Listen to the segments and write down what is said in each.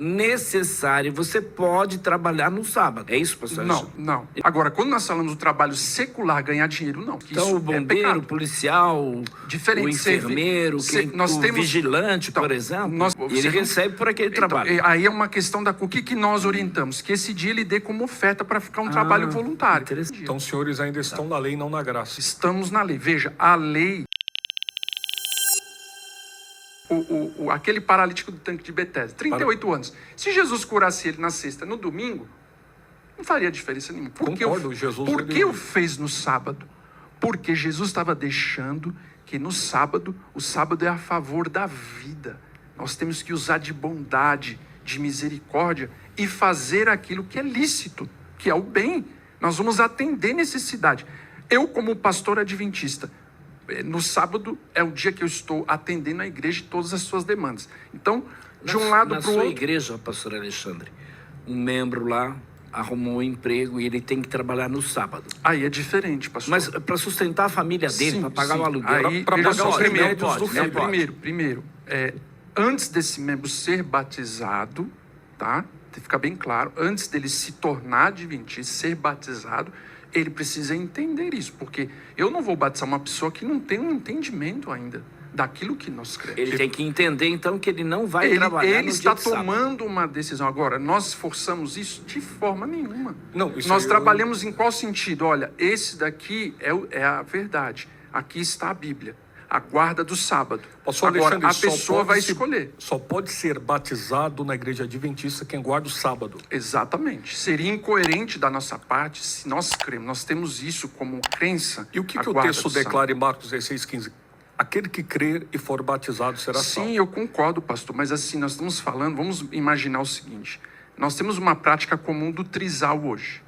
necessário, você pode trabalhar no sábado. É isso, pastor? Não. Agora, quando nós falamos do trabalho secular, ganhar dinheiro, não. Então, isso o bombeiro, o policial, diferente, o enfermeiro, o vigilante, por exemplo, ele recebe por aquele trabalho. Aí é uma questão o que nós orientamos? Que esse dia ele dê como oferta para ficar um trabalho voluntário. Então, os senhores ainda estão na lei, não na graça. Estamos na lei. Veja, a lei... aquele paralítico do tanque de Betesda, 38 anos. Se Jesus curasse ele na sexta, no domingo, não faria diferença nenhuma. Por que o fez no sábado? Porque Jesus estava deixando que no sábado, o sábado é a favor da vida. Nós temos que usar de bondade, de misericórdia e fazer aquilo que é lícito, que é o bem. Nós vamos atender necessidade. Eu, como pastor adventista, no sábado é o dia que eu estou atendendo a igreja e todas as suas demandas. Então, de um lado para o outro... Na sua igreja, pastor Alexandre, um membro lá arrumou um emprego e ele tem que trabalhar no sábado. Aí é diferente, pastor. Mas para sustentar a família dele, para pagar o aluguel, para pagar os remédios do filho. Primeiro, antes desse membro ser batizado, tá? Tem que ficar bem claro, antes dele se tornar adventista, ser batizado, ele precisa entender isso, porque eu não vou batizar uma pessoa que não tem um entendimento ainda daquilo que nós cremos. Ele tem que entender, então, que ele não vai trabalhar no dia Ele está tomando uma decisão. Agora, nós forçamos isso de forma nenhuma. Nós trabalhamos em qual sentido? Olha, esse daqui é a verdade. Aqui está a Bíblia. A guarda do sábado. Agora, a pessoa vai escolher. Só pode ser batizado na igreja adventista quem guarda o sábado. Exatamente. Seria incoerente da nossa parte se nós cremos. Nós temos isso como crença. E o que o texto declara em Marcos 16:15? Aquele que crer e for batizado será salvo. Sim, eu concordo, pastor. Mas assim, nós estamos falando, vamos imaginar o seguinte. Nós temos uma prática comum do trisal hoje.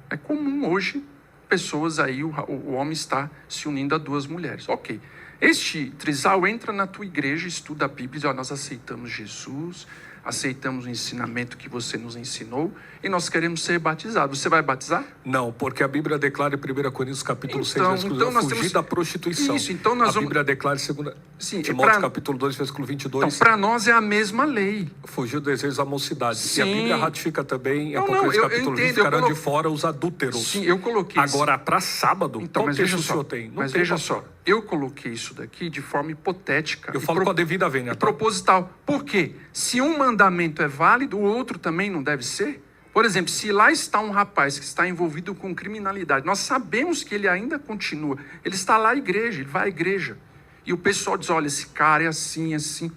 É comum hoje, pessoas aí, o homem está se unindo a duas mulheres. Ok. Este trisal entra na tua igreja, estuda a Bíblia, diz, nós aceitamos Jesus, aceitamos o ensinamento que você nos ensinou e nós queremos ser batizados. Você vai batizar? Não, porque a Bíblia declara em 1 Coríntios capítulo 6, versículo 2, fugir da prostituição. Isso, então nós a Bíblia declara em 2 Timóteo capítulo 2, versículo 22. Então, para nós é a mesma lei. Fugir do desejo da mocidade. Sim. E a Bíblia ratifica também em Apocalipse capítulo 20, ficarão de fora os adúlteros. Sim, eu coloquei isso. Agora, para sábado, então, qual texto o senhor tem? Mas veja só, eu coloquei isso daqui de forma hipotética. Eu falo com a devida vênia. Proposital. Por quê? Se um mandamento é válido, o outro também não deve ser? Por exemplo, se lá está um rapaz que está envolvido com criminalidade, nós sabemos que ele ainda continua. Ele está lá à igreja, ele vai à igreja. E o pessoal diz, olha, esse cara é assim, assim.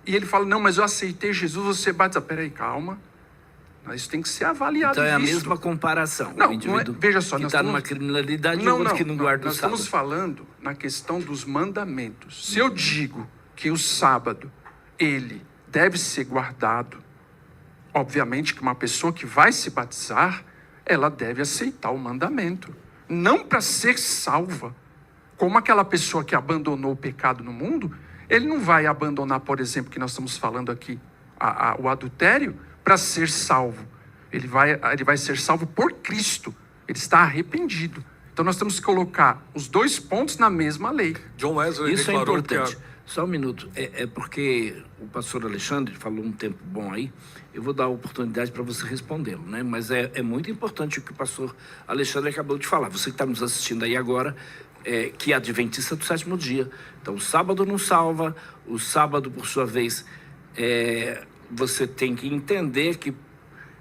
E ele fala, não, mas eu aceitei Jesus, você batiza. Peraí, calma. Isso tem que ser avaliado. Então é a mesma comparação. Não, veja só. Que está numa criminalidade e outro que não guarda o sábado. Nós estamos falando na questão dos mandamentos. Se eu digo que o sábado, ele deve ser guardado, obviamente que uma pessoa que vai se batizar, ela deve aceitar o mandamento. Não para ser salva. Como aquela pessoa que abandonou o pecado no mundo, ele não vai abandonar, por exemplo, que nós estamos falando aqui, o adultério, para ser salvo. Ele vai ser salvo por Cristo. Ele está arrependido. Então nós temos que colocar os dois pontos na mesma lei. John Wesley isso é importante. Só um minuto. É porque o pastor Alexandre falou um tempo bom aí. Eu vou dar a oportunidade para você respondê-lo, né? Mas é muito importante o que o pastor Alexandre acabou de falar. Você que está nos assistindo aí agora, que é adventista do sétimo dia. Então, o sábado não salva. O sábado, por sua vez, você tem que entender que,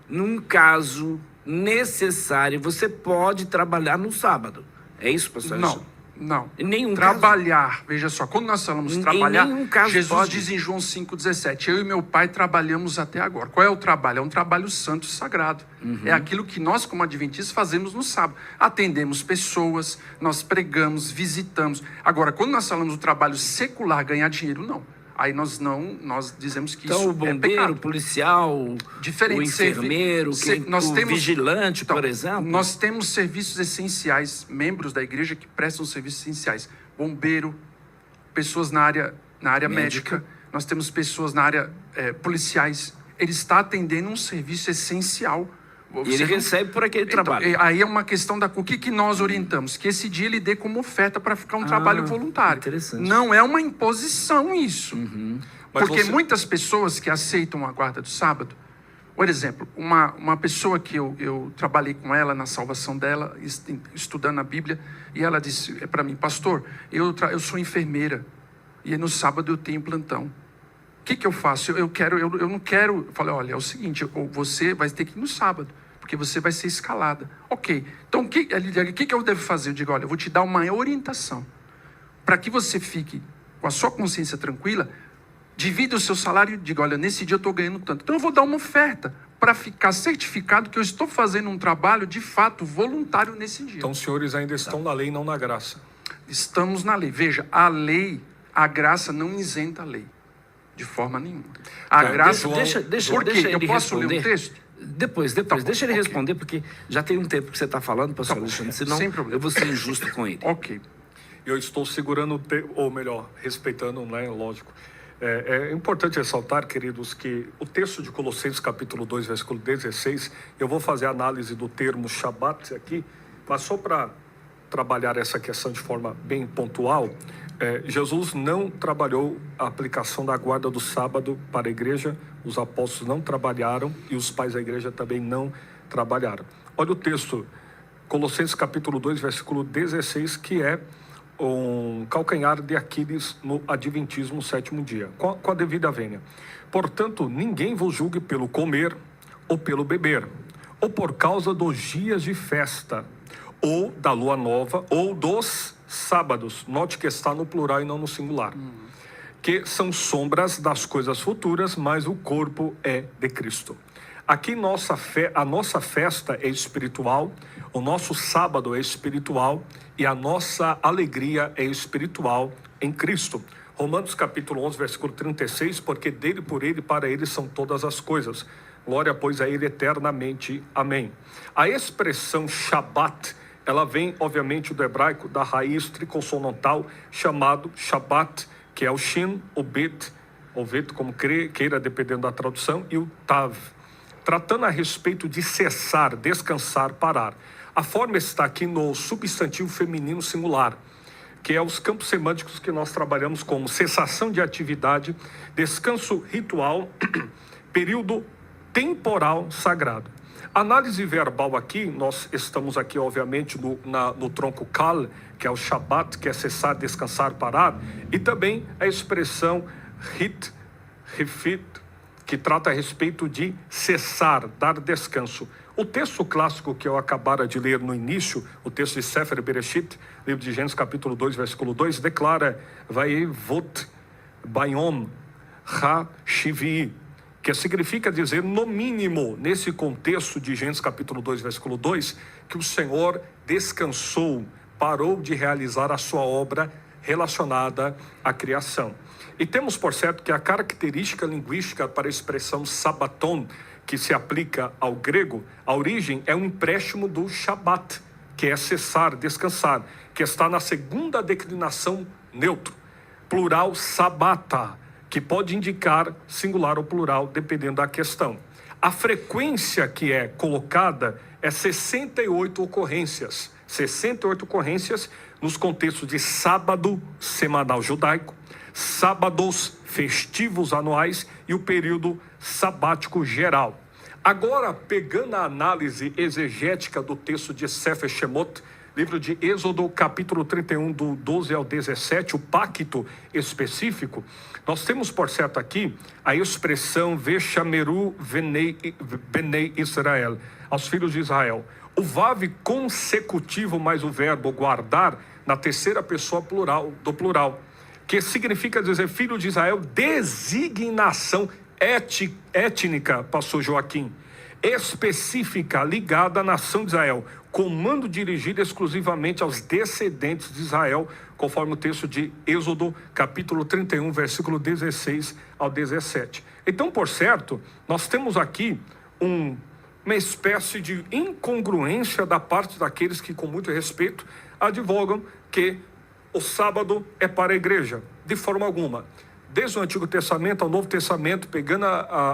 num caso necessário, você pode trabalhar no sábado. É isso, pastor? Não. Em nenhum trabalhar. Caso. Veja só, quando nós falamos trabalhar, Jesus pode. diz em João 5,17, eu e meu pai trabalhamos até agora. Qual é o trabalho? É um trabalho santo e sagrado. É aquilo que nós, como adventistas, fazemos no sábado. Atendemos pessoas, nós pregamos, visitamos. Agora, quando nós falamos do trabalho secular, ganhar dinheiro, não. Aí nós dizemos que então, isso o bombeiro, é pecado. O policial, diferente, o enfermeiro, vigilante, por exemplo. Nós temos serviços essenciais, membros da igreja que prestam serviços essenciais. Bombeiro, pessoas na área médica. Nós temos pessoas na área policiais. Ele está atendendo um serviço essencial. E ele recebe por aquele trabalho. Aí é uma questão o que nós orientamos? Que esse dia ele dê como oferta para ficar um trabalho voluntário. Interessante. Não é uma imposição isso. Porque muitas pessoas que aceitam a guarda do sábado, por exemplo, uma pessoa que eu trabalhei com ela na salvação dela, estudando a Bíblia, e ela disse para mim: pastor, eu sou enfermeira, e no sábado eu tenho plantão. O que eu faço? Eu não quero. Eu falei: olha, é o seguinte, você vai ter que ir no sábado, porque você vai ser escalada. Ok, então o que eu devo fazer? Eu digo: olha, eu vou te dar uma orientação, para que você fique com a sua consciência tranquila. Divida o seu salário e diga: olha, nesse dia eu estou ganhando tanto. Então eu vou dar uma oferta para ficar certificado que eu estou fazendo um trabalho de fato voluntário nesse dia. Então os senhores ainda estão na lei, não na graça. Estamos na lei. Veja, a lei, a graça não isenta a lei, de forma nenhuma. A graça... Por quê? Eu posso ler o texto? Depois, deixa ele responder, porque já tem um tempo que você está falando, pastor Alexandre, senão eu vou ser injusto com ele. Ok. Eu estou segurando, ou melhor, respeitando, né, lógico. É importante ressaltar, queridos, que o texto de Colossenses capítulo 2, versículo 16, eu vou fazer a análise do termo Shabat aqui, mas só para trabalhar essa questão de forma bem pontual. Jesus não trabalhou a aplicação da guarda do sábado para a igreja, os apóstolos não trabalharam e os pais da igreja também não trabalharam. Olha o texto, Colossenses capítulo 2, versículo 16, que é um calcanhar de Aquiles no adventismo sétimo dia, com a devida vênia. Portanto, ninguém vos julgue pelo comer ou pelo beber, ou por causa dos dias de festa, ou da lua nova, ou dos sábados. Note que está no plural e não no singular. Que são sombras das coisas futuras, mas o corpo é de Cristo. Aqui a nossa festa é espiritual, o nosso sábado é espiritual e a nossa alegria é espiritual em Cristo. Romanos capítulo 11, versículo 36, porque dele, por ele, para ele são todas as coisas. Glória, pois, a ele eternamente. Amém. A expressão Shabat, ela vem, obviamente, do hebraico, da raiz triconsonantal, chamado Shabat, que é o Shin, o Bet, ou Bet, como queira, dependendo da tradução, e o Tav, tratando a respeito de cessar, descansar, parar. A forma está aqui no substantivo feminino singular, que é os campos semânticos que nós trabalhamos como cessação de atividade, descanso ritual, período temporal sagrado. Análise verbal aqui, nós estamos aqui obviamente no tronco kal, que é o Shabat, que é cessar, descansar, parar, e também a expressão hit, refit, que trata a respeito de cessar, dar descanso. O texto clássico que eu acabara de ler no início, o texto de Sefer Bereshit, livro de Gênesis capítulo 2, versículo 2, declara Vayevot Bayom Ha-Shivi, que significa dizer, no mínimo, nesse contexto de Gênesis capítulo 2, versículo 2, que o Senhor descansou, parou de realizar a sua obra relacionada à criação. E temos por certo que a característica linguística para a expressão sabaton, que se aplica ao grego, a origem é um empréstimo do Shabat, que é cessar, descansar, que está na segunda declinação neutro, plural sabata, que pode indicar singular ou plural, dependendo da questão. A frequência que é colocada é 68 ocorrências. 68 ocorrências nos contextos de sábado semanal judaico, sábados festivos anuais e o período sabático geral. Agora, pegando a análise exegética do texto de Sefer Shemot, livro de Êxodo, capítulo 31, do 12 ao 17, o pacto específico, nós temos por certo aqui a expressão Veshameru Benei Israel, aos filhos de Israel. O vav consecutivo mais o verbo guardar na terceira pessoa do plural, que significa dizer filho de Israel, designação étnica, pastor Joaquim, específica, ligada à nação de Israel, comando dirigido exclusivamente aos descendentes de Israel, conforme o texto de Êxodo, capítulo 31, versículo 16 ao 17. Então, por certo, nós temos aqui uma espécie de incongruência da parte daqueles que, com muito respeito, advogam que o sábado é para a igreja, de forma alguma. Desde o Antigo Testamento ao Novo Testamento, pegando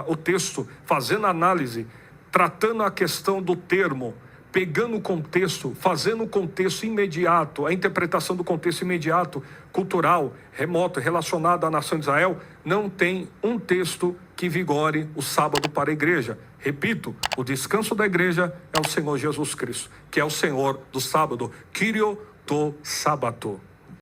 o texto, fazendo a análise, tratando a questão do termo pegando o contexto, fazendo o contexto imediato, a interpretação do contexto imediato, cultural, remoto, relacionado à nação de Israel, não tem um texto que vigore o sábado para a igreja. Repito, o descanso da igreja é o Senhor Jesus Cristo, que é o Senhor do sábado, Kyrio to Sabato.